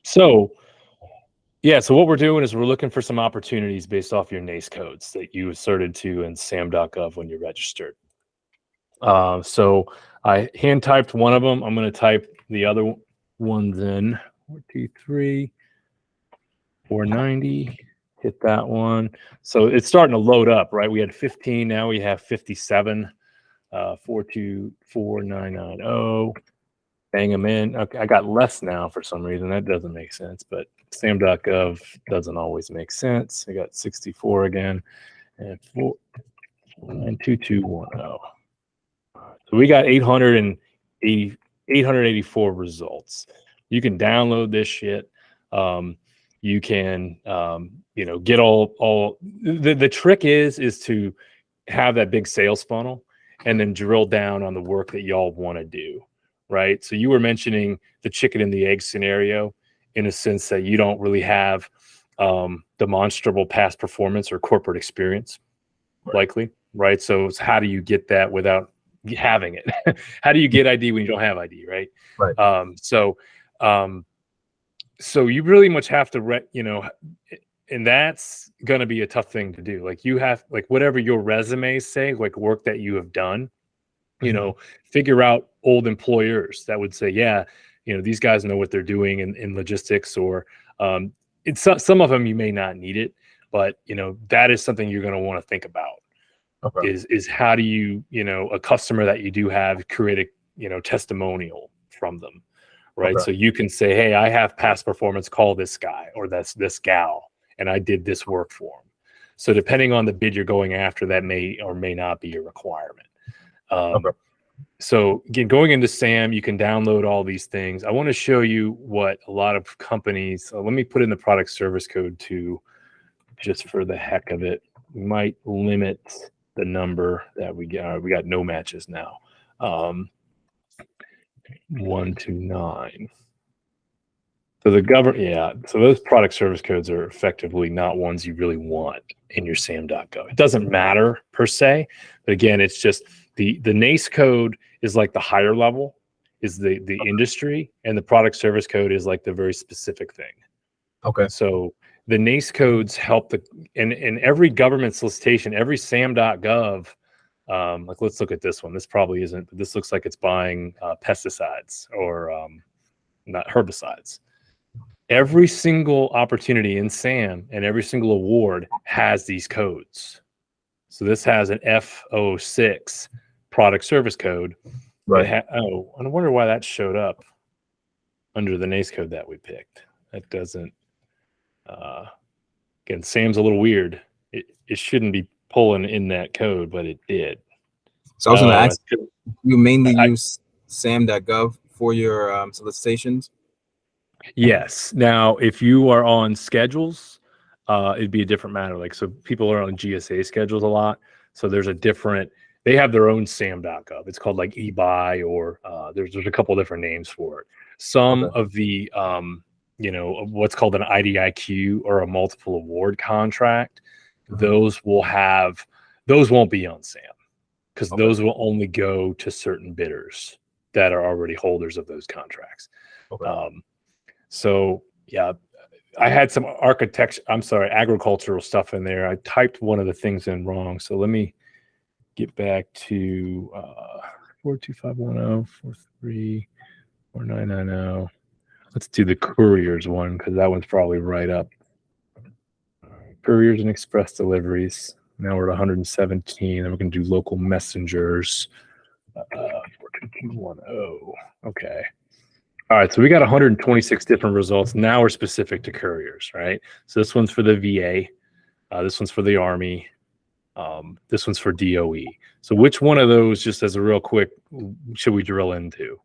So, yeah, so what we're doing is we're looking for some opportunities based off your NACE codes that you asserted to in sam.gov when you registered. So I hand typed one of them. I'm going to type the other ones in. 423, 490. Hit that one. So it's starting to load up, right? We had 15. Now we have 57. 424990. Bang them in. Okay, I got less now for some reason. That doesn't make sense, but sam.gov doesn't always make sense. I got 64 again and 4922210. So we got 884 results. You can download this shit. You can get all the trick is to have that big sales funnel and then drill down on the work that y'all want to do, right? So you were mentioning the chicken and the egg scenario in a sense that you don't really have demonstrable past performance or corporate experience, likely, right? So it's how do you get that without having it? How do you get ID when you don't have ID, right? Right. So you really much have to, and that's going to be a tough thing to do. Like you have, like whatever your resumes say, like work that you have done, figure out old employers that would say, yeah, these guys know what they're doing in logistics, or some of them you may not need it, but that is something you're going to want to think about. Okay. Is how do you, a customer that you do have, create a, testimonial from them, right? Okay. So you can say, hey, I have past performance, call this guy or that's this gal, and I did this work for them. So depending on the bid you're going after, that may or may not be a requirement. Okay. So again, going into SAM, you can download all these things. I want to show you what a lot of companies, let me put in the product service code too, just for the heck of it. We might limit the number that we get. We got no matches now. 129. So the so those product service codes are effectively not ones you really want in your sam.gov. It doesn't matter per se, but again, it's just the NACE code is like the higher level, is the industry, and the product service code is like the very specific thing. Okay. So the NACE codes help in every government solicitation, every sam.gov, like let's look at this one. This probably isn't, but this looks like it's buying pesticides or not herbicides. Every single opportunity in SAM and every single award has these codes. So this has an F06 product service code. Right. I wonder why that showed up under the NACE code that we picked. That doesn't. Again, SAM's a little weird. It shouldn't be pulling in that code, but it did. So I was going to ask, you mainly use sam.gov for your solicitations? Yes. Now, if you are on schedules, it'd be a different matter. Like, so people are on GSA schedules a lot. So there's they have their own sam.gov. It's called like eBuy, or there's a couple different names for it. Some of the, what's called an IDIQ or a multiple award contract, those won't be on SAM because those will only go to certain bidders that are already holders of those contracts. So yeah, I had some agricultural stuff in there. I typed one of the things in wrong. So let me get back to 42510, 43, 4990. Let's do the couriers one because that one's probably right up. Couriers and express deliveries. Now we're at 117. Then we're going to do local messengers. 42210. Okay. All right. So we got 126 different results. Now we're specific to couriers, right? So this one's for the VA. This one's for the Army. This one's for DOE. So which one of those, just as a real quick, should we drill into?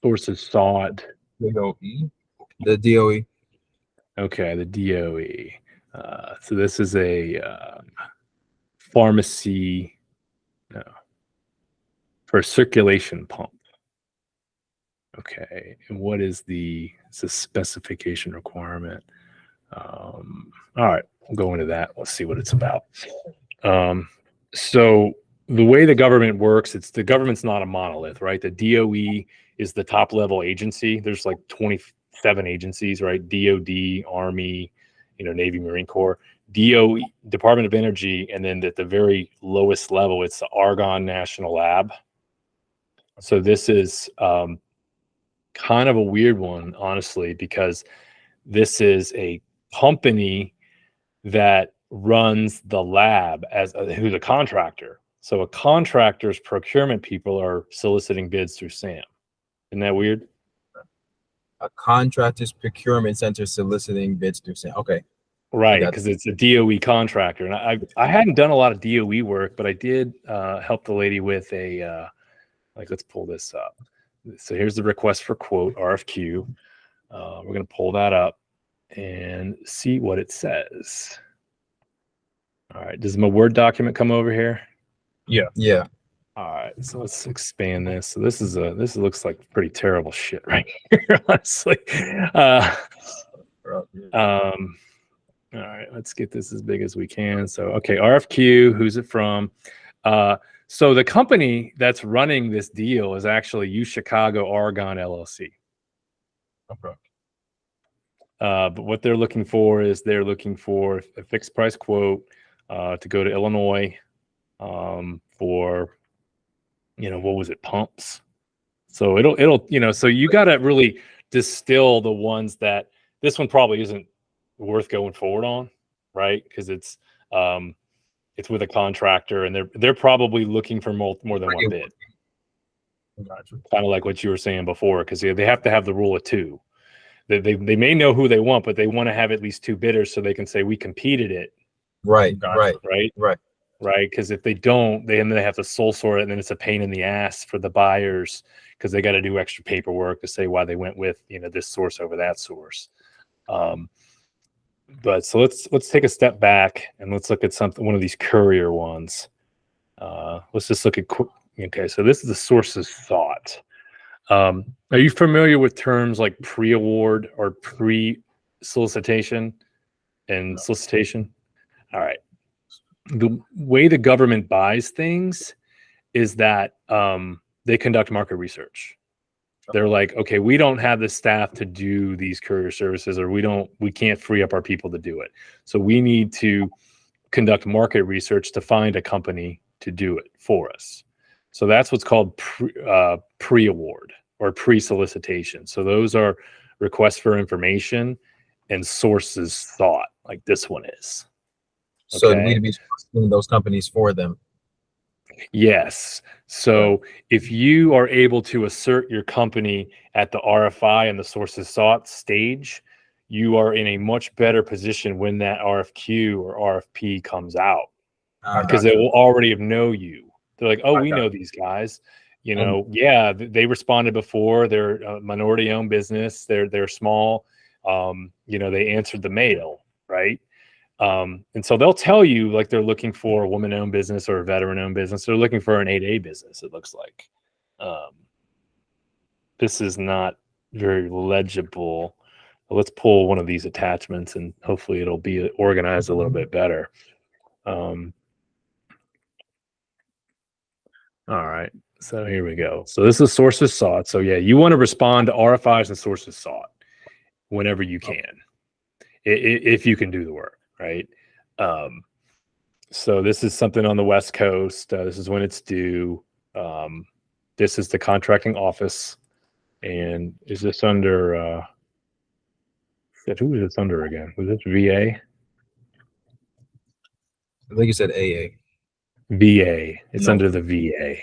Sources sought. The DOE. Okay, the DOE. So this is a pharmacy for a circulation pump. Okay, and what is it's a specification requirement? All right, we'll go into that. Let's see what it's about. So the way the government works, the government's not a monolith, right? The DOE is the top level agency. There's like 27 agencies, right? DOD, Army, Navy, Marine Corps, DOE, Department of Energy, and then at the very lowest level, it's the Argonne National Lab. So this is kind of a weird one, honestly, because this is a company that runs the lab who's a contractor. So a contractor's procurement people are soliciting bids through SAM. Isn't that weird? A contractor's procurement center soliciting bids through SAM. Okay. Right, because it's a DOE contractor. And I hadn't done a lot of DOE work, but I did help the lady with a, let's pull this up. So here's the request for quote, RFQ. We're going to pull that up and see what it says. All right, does my Word document come over here? Yeah. All right, so let's expand this. So this looks like pretty terrible shit right here, honestly. All right, let's get this as big as we can. So, okay, RFQ, who's it from? So the company that's running this deal is actually UChicago Argonne LLC. Okay. But what they're looking for is they're looking for a fixed price quote to go to Illinois for, what was it, pumps. So it'll, so you got to really distill the ones that this one probably isn't worth going forward on, right? Because it's with a contractor and they're probably looking for more than one bid. Gotcha. Kind of like what you were saying before, because they have to have the rule of two. They may know who they want, but they want to have at least two bidders so they can say we competed it. Right. Because if they don't, they have to sole sort it, and then it's a pain in the ass for the buyers because they got to do extra paperwork to say why they went with this source over that source. But so let's take a step back and let's look at one of these courier ones. Let's just look at okay. So this is the source's thought. Are you familiar with terms like pre-award or pre-solicitation and solicitation? All right. The way the government buys things is that they conduct market research. They're like, okay, we don't have the staff to do these courier services, or we can't free up our people to do it. So we need to conduct market research to find a company to do it for us. So that's what's called pre-award or pre-solicitation. So those are requests for information and sources thought, like this one is. So we'd be soliciting those companies for them. Yes. So if you are able to assert your company at the RFI and the sources sought stage, you are in a much better position when that RFQ or RFP comes out, because they will already know you. They're like, oh, we know these guys. Yeah, they responded before. They're a minority-owned business. They're small. They answered the mail, right? And so they'll tell you like they're looking for a woman-owned business or a veteran-owned business. They're looking for an 8A business, it looks like. This is not very legible. Let's pull one of these attachments and hopefully it'll be organized a little bit better. All right, so here we go. So this is sources sought. So yeah, you want to respond to RFIs and sources sought whenever you can, if you can do the work. Right. So this is something on the West Coast. This is when it's due. This is the contracting office. And is this under, who is this under again? Was this VA? I think you said AA. VA. It's under the VA.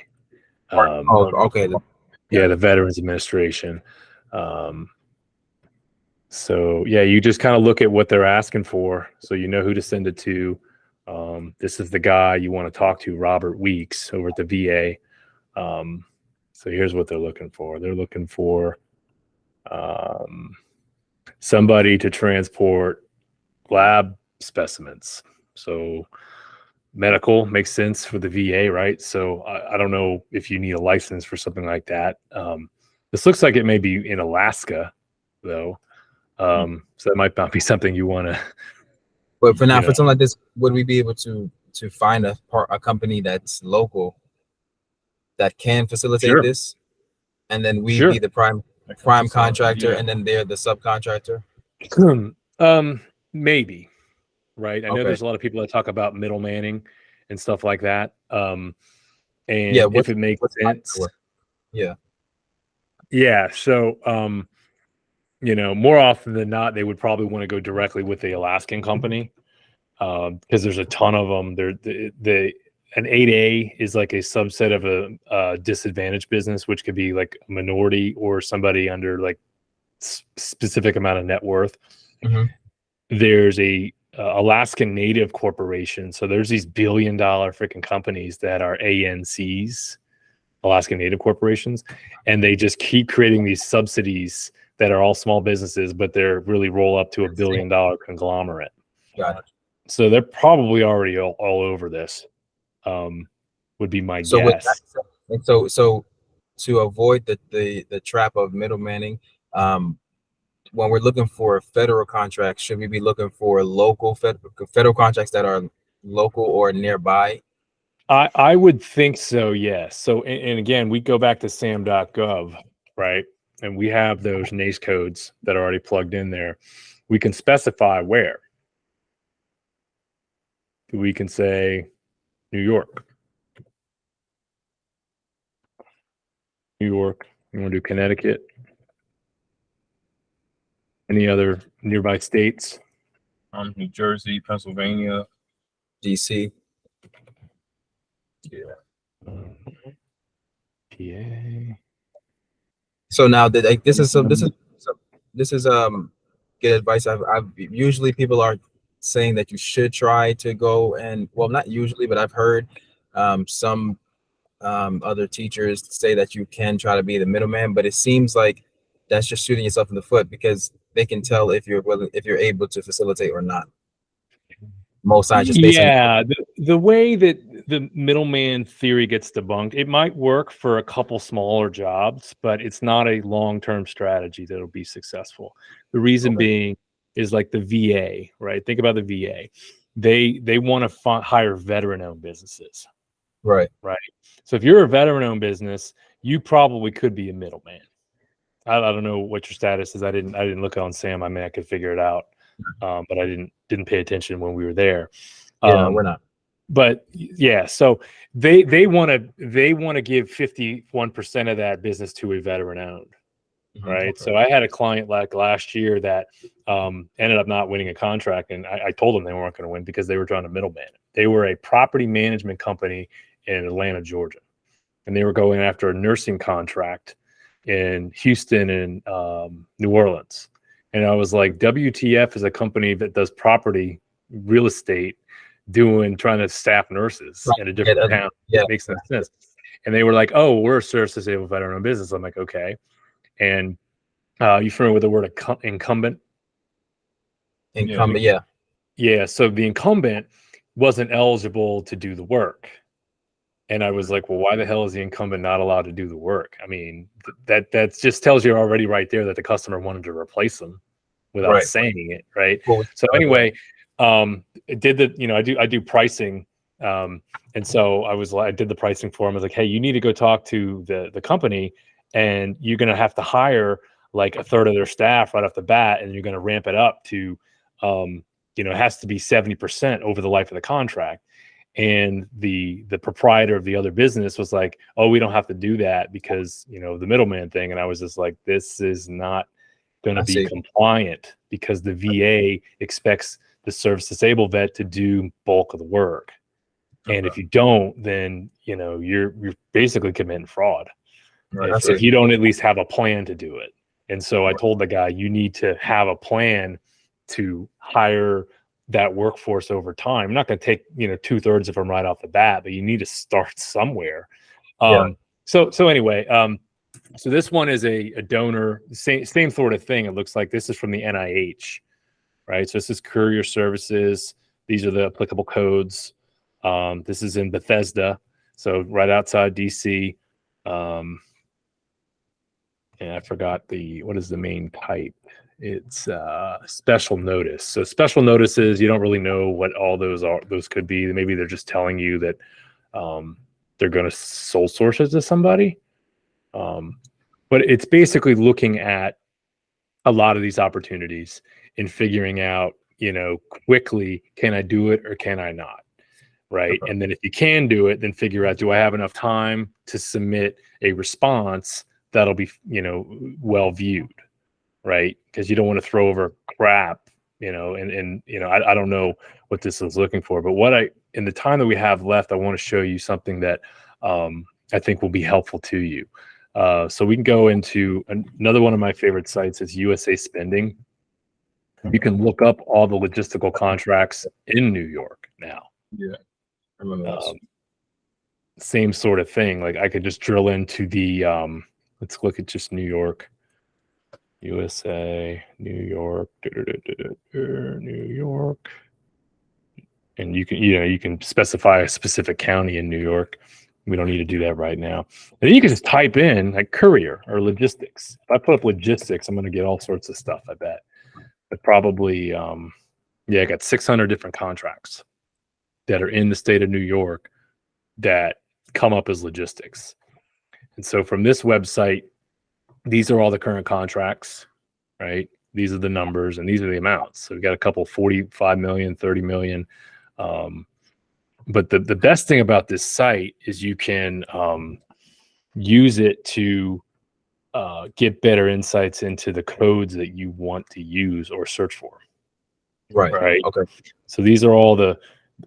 Okay. Yeah, the Veterans Administration. So yeah, you just kind of look at what they're asking for, so you know who to send it to. This is the guy you want to talk to, Robert Weeks, over at the VA. So here's what they're looking for. They're looking for somebody to transport lab specimens. So medical makes sense for the VA, right? So I don't know if you need a license for something like that. This looks like it may be in Alaska, though. So that might not be something you want to. But for now, for something like this, would we be able to find a company that's local that can facilitate this? and then we Sure. be the prime contractor, and then they're the subcontractor. Maybe, right? I know Okay. there's a lot of people that talk about middlemaning and stuff like that. And Yeah, if it makes sense. Yeah. Yeah. So, more often than not, they would probably want to go directly with the Alaskan company because there's a ton of them. An 8A is like a subset of a disadvantaged business, which could be like a minority or somebody under like specific amount of net worth. Mm-hmm. There's a Alaskan Native corporation. So there's these billion-dollar freaking companies that are ANCs, Alaskan Native corporations, and they just keep creating these subsidies that are all small businesses, but they're really roll up to $1 billion conglomerate. Got it. So they're probably already all over this. Would be my guess. So to avoid the trap of middlemaning, when we're looking for federal contracts, should we be looking for local federal contracts that are local or nearby? I would think so, yes. So, and again, we go back to sam.gov, right? And we have those NACE codes that are already plugged in there. We can specify where. We can say New York. You want to do Connecticut? Any other nearby states? New Jersey, Pennsylvania, DC. Yeah. PA. So now that this is good advice. I've usually people are saying that you should try to go and, well, not usually, but I've heard some other teachers say that you can try to be the middleman, but it seems like that's just shooting yourself in the foot because they can tell if you're willing, if you're able to facilitate or not. Most times, just based on the way that the middleman theory gets debunked, it might work for a couple smaller jobs, but it's not a long-term strategy that'll be successful. The reason being is like the VA, right? Think about the VA. They want to hire veteran-owned businesses, right? So if you're a veteran-owned business, you probably could be a middleman. I don't know what your status is. I didn't look on Sam. I mean, I could figure it out, but I didn't pay attention when we were there. Yeah, we're not. But yeah, so they want to give 51% of that business to a veteran-owned, right? Okay. So I had a client like last year that ended up not winning a contract, and I told them they weren't going to win because they were trying to middleman. They were a property management company in Atlanta, Georgia, and they were going after a nursing contract in Houston and New Orleans. And I was like, WTF is a company that does property real estate trying to staff nurses in a different town. Yeah, it makes no sense. And they were like, oh, we're a service disabled veteran business. I'm like, okay. And you familiar with the word incumbent? Incumbent, yeah. Yeah. So the incumbent wasn't eligible to do the work. And I was like, well, why the hell is the incumbent not allowed to do the work? I mean, that just tells you already right there that the customer wanted to replace them without saying it, right? Cool. So anyway, I do pricing. And so I did the pricing for him. I was like, hey, you need to go talk to the company, and you're going to have to hire like a third of their staff right off the bat. And you're going to ramp it up to, it has to be 70% over the life of the contract. And the proprietor of the other business was like, oh, we don't have to do that because, the middleman thing. And I was just like, this is not going to be compliant because the VA expects the service disabled vet to do bulk of the work. And if you don't, then, you're basically committing fraud. Right. If you don't at least have a plan to do it. And so I told the guy, you need to have a plan to hire that workforce over time. I'm not going to take 2/3 of them right off the bat, but you need to start somewhere. So anyway, so this one is a donor, same sort of thing. It looks like this is from the NIH, right? So this is courier services. These are the applicable codes. This is in Bethesda, so right outside DC. And I forgot what is the main type. It's special notice. So special notices, you don't really know what all those are. Those could be. Maybe they're just telling you that they're going to sole source it to somebody. But it's basically looking at a lot of these opportunities and figuring out, quickly, can I do it or can I not? Right. Okay. And then if you can do it, then figure out, do I have enough time to submit a response that'll be, well viewed? Right. Because you don't want to throw over crap, I don't know what this is looking for, but in the time that we have left, I want to show you something that I think will be helpful to you. So we can go into another one of my favorite sites is USA Spending. You can look up all the logistical contracts in New York now. Yeah, I remember this. Same sort of thing. Like I could just drill into the let's look at just New York, USA, New York, New York, and you can specify a specific county in New York. We don't need to do that right now. And then you can just type in like courier or logistics. If I put up logistics, I'm going to get all sorts of stuff, I bet. But probably, I got 600 different contracts that are in the state of New York that come up as logistics. And so from this website, these are all the current contracts, right? These are the numbers and these are the amounts. So we got a couple 45 million, 30 million. But the best thing about this site is you can use it to get better insights into the codes that you want to use or search for. Right. Okay. So these are all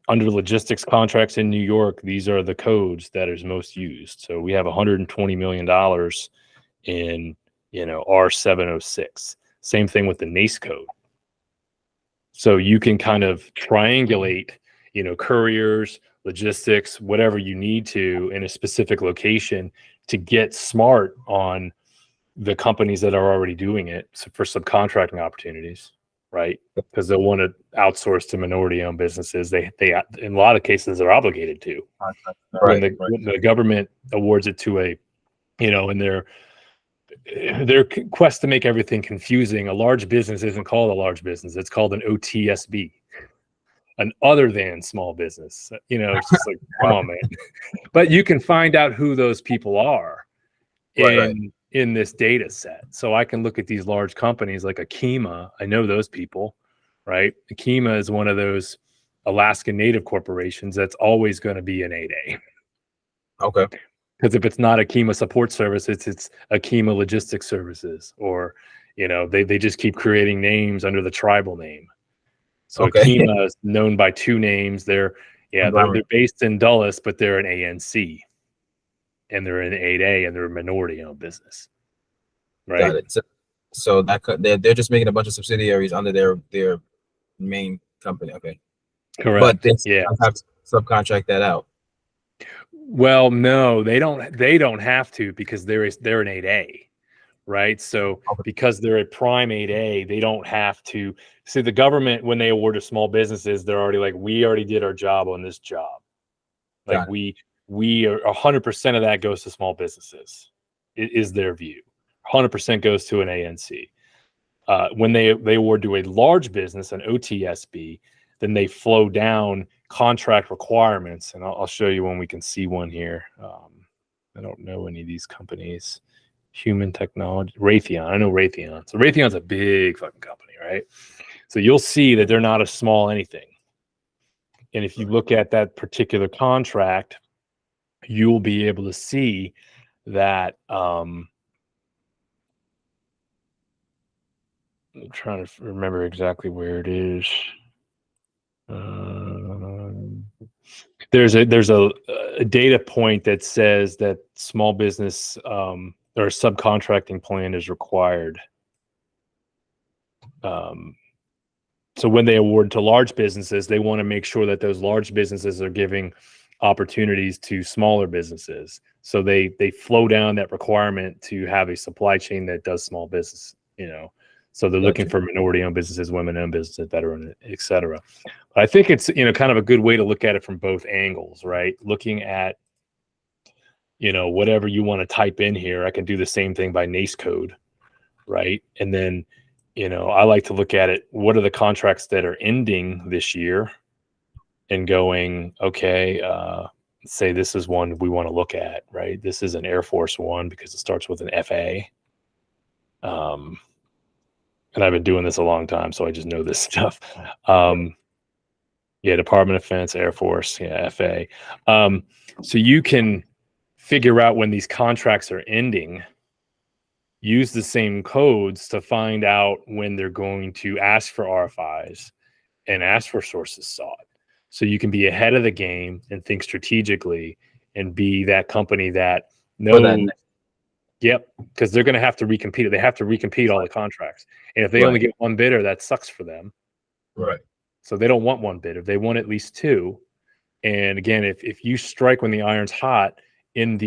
under logistics contracts in New York. These are the codes that is most used. So we have $120 million in, R706. Same thing with the NACE code. So you can kind of triangulate, couriers, logistics, whatever you need to in a specific location to get smart on the companies that are already doing it for subcontracting opportunities, right? Because they'll want to outsource to minority-owned businesses. They in a lot of cases are obligated to. When the government awards it to in their quest to make everything confusing, a large business isn't called a large business. It's called an OTSB, an other than small business. It's just like, come on, man. But you can find out who those people are in this data set. So I can look at these large companies like Akima. I know those people, right? Akima is one of those Alaskan Native corporations that's always going to be an 8A. Okay. Because if it's not Akima Support Services, it's Akima Logistics Services, or they just keep creating names under the tribal name. So Akima is known by two names. They're based in Dulles, but they're an ANC, and they're an 8A, and they're a minority-owned business. Right. Got it. So they're just making a bunch of subsidiaries under their main company. Okay. Correct. But they have to subcontract that out. Well, no, they don't have to, because they're an 8A, right? So because they're a prime 8A, they don't have to. See, the government, when they award to small businesses, they're already like, we already did our job on this job. Like we are 100% of that goes to small businesses. It is their view. 100% goes to an ANC. When they award to a large business, an OTSB, then they flow down contract requirements, and I'll show you when we can see one here. I don't know any of these companies. Human Technology, Raytheon. I know Raytheon. So Raytheon's a big fucking company, right? So you'll see that they're not a small anything. And if you look at that particular contract, you'll be able to see that. I'm trying to remember exactly where it is. There's a data point that says that small business or subcontracting plan is required. So when they award to large businesses, they want to make sure that those large businesses are giving opportunities to smaller businesses. So they flow down that requirement to have a supply chain that does small business, So they're looking for minority-owned businesses, women-owned businesses, veteran, et cetera. But I think it's, kind of a good way to look at it from both angles, right? Looking at, whatever you want to type in here. I can do the same thing by NACE code, right? And then, I like to look at it. What are the contracts that are ending this year? And going, okay, say this is one we want to look at, right? This is an Air Force one because it starts with an FA. And I've been doing this a long time, so I just know this stuff. Yeah, Department of Defense, Air Force, yeah, FA. So you can figure out when these contracts are ending, use the same codes to find out when they're going to ask for RFIs and ask for sources sought. So you can be ahead of the game and think strategically and be that company that knows. Yep, because they're going to have to recompete it. They have to recompete all the contracts. And if they only get one bidder, that sucks for them. Right. So they don't want one bidder. They want at least two. And again, if you strike when the iron's hot and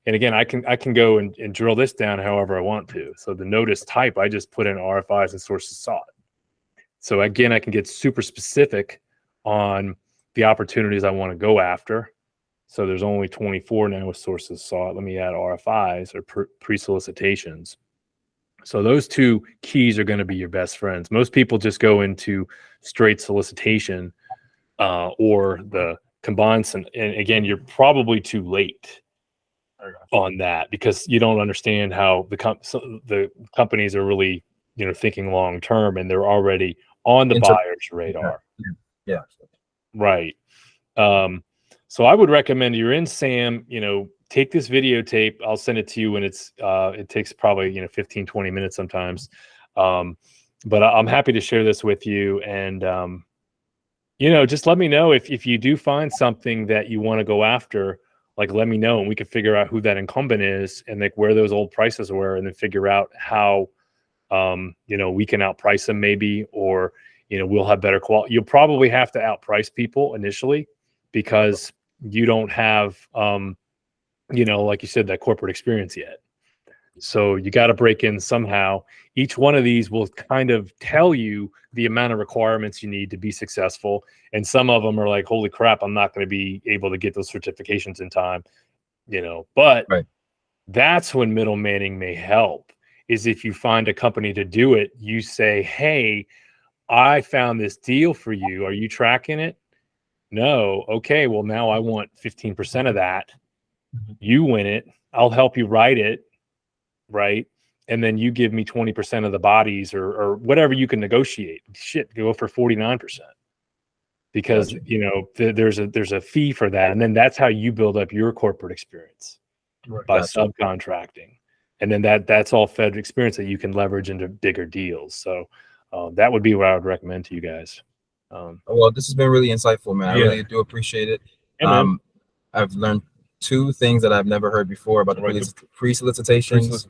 again, I can go and drill this down however I want to. So the notice type, I just put in RFIs and sources sought. So again, I can get super specific on the opportunities I want to go after. So there's only 24 now with sources sought. Let me add RFIs or pre-solicitations. So those two keys are going to be your best friends. Most people just go into straight solicitation or the combined. And again, you're probably too late on that because you don't understand how the companies are really, thinking long term, and they're already on the buyer's radar. Yeah. Right. So I would recommend you're in SAM, take this videotape. I'll send it to you when it takes probably, 15, 20 minutes sometimes. But I'm happy to share this with you. And, just let me know if you do find something that you want to go after, like, let me know and we can figure out who that incumbent is and like where those old prices were, and then figure out how, we can outprice them maybe, or, we'll have better quality. You'll probably have to outprice people initially because you don't have, like you said, that corporate experience yet. So you got to break in somehow. Each one of these will kind of tell you the amount of requirements you need to be successful. And some of them are like, holy crap, I'm not going to be able to get those certifications in time, but that's when middle manning may help, is if you find a company to do it, you say, hey, I found this deal for you. Are you tracking it? No. Okay. Well, now I want 15% of that. You win it. I'll help you write it. Right. And then you give me 20% of the bodies or whatever you can negotiate. Shit, go for 49% because, there's a fee for that. And then that's how you build up your corporate experience by subcontracting. And then that's all fed experience that you can leverage into bigger deals. So that would be what I would recommend to you guys. Well, this has been really insightful, man. I really do appreciate it. Yeah, I've learned two things that I've never heard before about the pre-solicitations.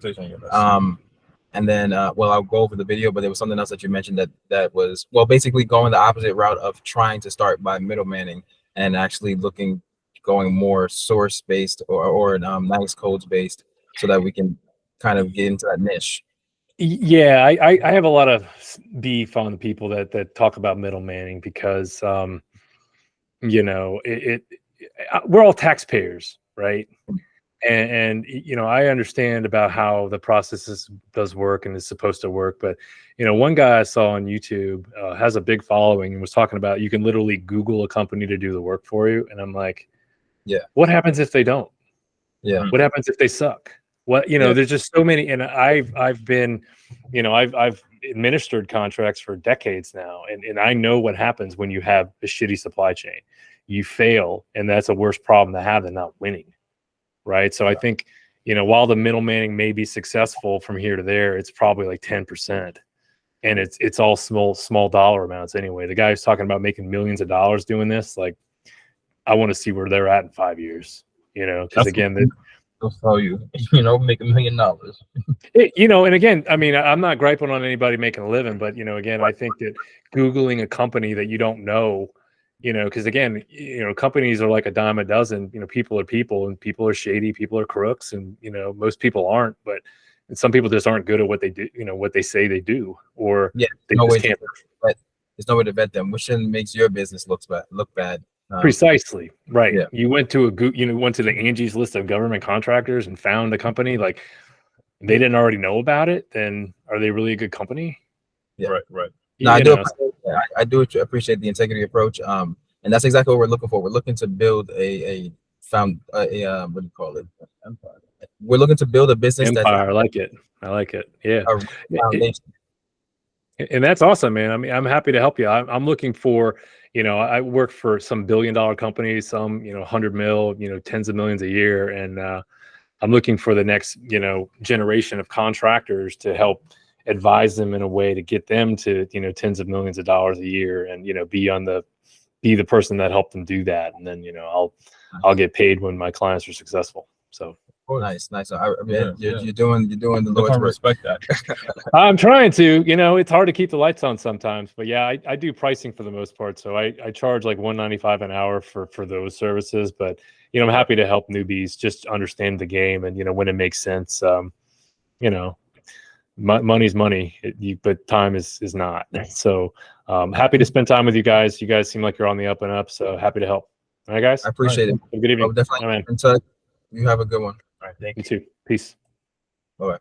And then, I'll go over the video, but there was something else that you mentioned that was, basically going the opposite route of trying to start by middle manning and actually going more source based or nice codes based, so that we can kind of get into that niche. Yeah, I have a lot of beef on the people that talk about middle manning because, we're all taxpayers, right? And I understand about how the process does work and is supposed to work. But, one guy I saw on YouTube has a big following and was talking about you can literally Google a company to do the work for you. And I'm like, yeah, what happens if they don't? Yeah. What happens if they suck? What, there's just so many. And I've been, I've administered contracts for decades now. And I know what happens when you have a shitty supply chain. You fail. And that's a worse problem to have than not winning. Right. So I think, while the middle manning may be successful from here to there, it's probably like 10%. And it's all small dollar amounts anyway. The guy who's talking about making millions of dollars doing this, like, I want to see where they're at in 5 years, because again, they'll tell you, make $1 million. And again, I mean, I'm not griping on anybody making a living, but, again, I think that Googling a company that you don't know, because again, companies are like a dime a dozen. People are people, and people are shady. People are crooks, and most people aren't. But some people just aren't good at what they do. What they say they do, or they just can't. There's no way to vet them, which then makes your business look bad. Precisely right. Yeah. You went to went to the Angie's list of government contractors and found the company. Like, they didn't already know about it. Then are they really a good company? Yeah. Right. No, I do appreciate the integrity approach. And that's exactly what we're looking for. We're looking to build a found what do you call it? Empire. We're looking to build a business Empire. I like it. I like it. Yeah. that's a foundation. And that's awesome, man. I mean, I'm happy to help you. I'm looking for, I work for some billion-dollar companies, some, 100 mil, tens of millions a year. And I'm looking for the next, generation of contractors to help advise them in a way to get them to, tens of millions of dollars a year and, be the person that helped them do that. And then, I'll get paid when my clients are successful. So. Nice. I mean, you're doing the Lord's work. Respect that. I'm trying to, it's hard to keep the lights on sometimes, but yeah, I do pricing for the most part. So I charge like $195 an hour for those services, but I'm happy to help newbies just understand the game and, when it makes sense. Money's money, but time is not. So happy to spend time with you guys. You guys seem like you're on the up and up. So happy to help. All right, guys. I appreciate it. Have a good evening. I'll definitely in touch. You have a good one. All right, thank You too. Peace. All right.